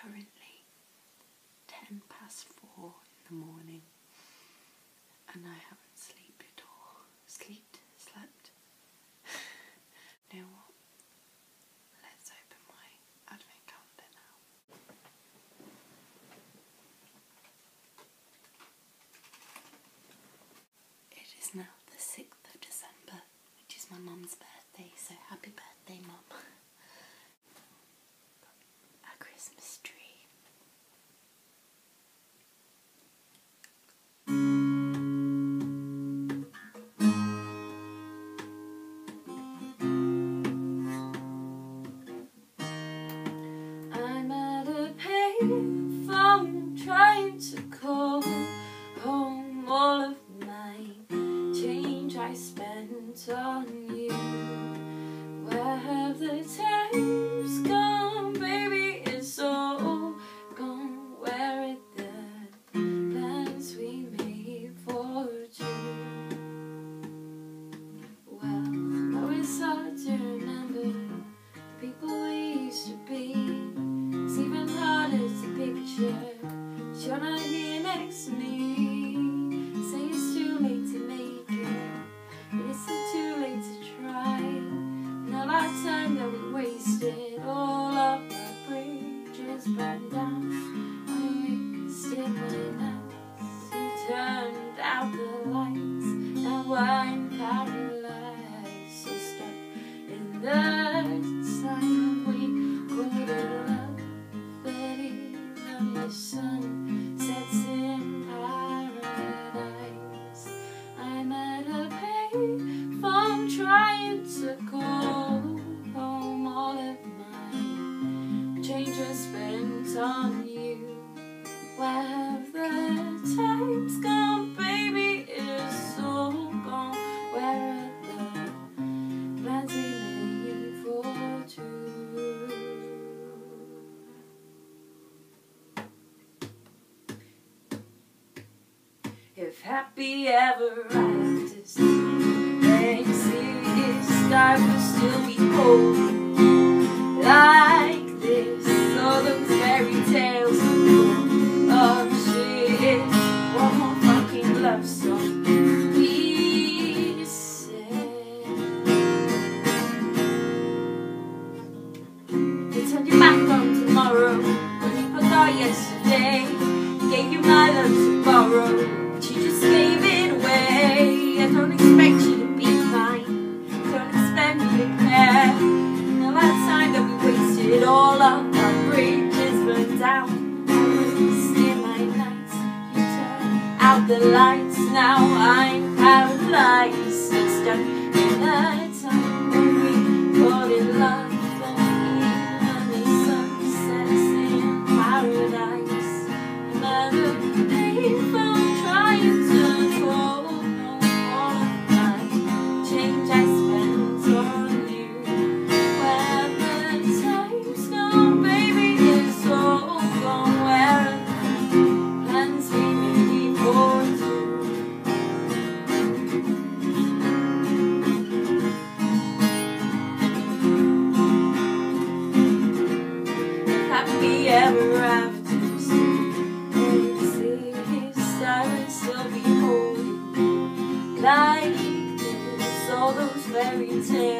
currently 4:10 in the morning and I haven't slept. You know what? Let's open my advent calendar now. It is now the 6th of December, which is my mum's birthday, so happy birthday, Mum. A Christmas tree. I'm at a payphone trying to call home all of my change I spent on you. Where have the times gone, baby? It's all gone. Where are the plans we made for two? Well, now it's hard to remember the people we used to be. It's even harder to picture that you're not here next to me. Say it's too late to make it, but it's too late to try. And all our time that we wasted, all of our bridges burned down. I wasted my nights, you turned out the lights. Now I'm paralyzed, so stuck in the time we called it love. But even the sun sets in paradise. I'm at a payphone trying to call home all of my change I spent on you. Where have the times gone, baby? It's all gone. Where are the plans we made for two? If happy ever afters exist, I will still be holding like this. All those fairy tales of shit. One more fucking love song we said. You turned your back on tomorrow when you forgot yesterday. Gave you my love to borrow. You just gave it away. I don't expect you to be mine, don't expect me to care. And all that time that we wasted, all of our bridges burned down. I wasted my nights, you turned out the lights. Now I'm paralyzed, so stuck in a time when we called it love. And even the sun sets in paradise. Another payphone trying to call home all of my change I spent on you. Where the time's gone, baby, it's all gone. Where are the plans we made for two? Happy ever after. I would still be holding like this. All those fairy tales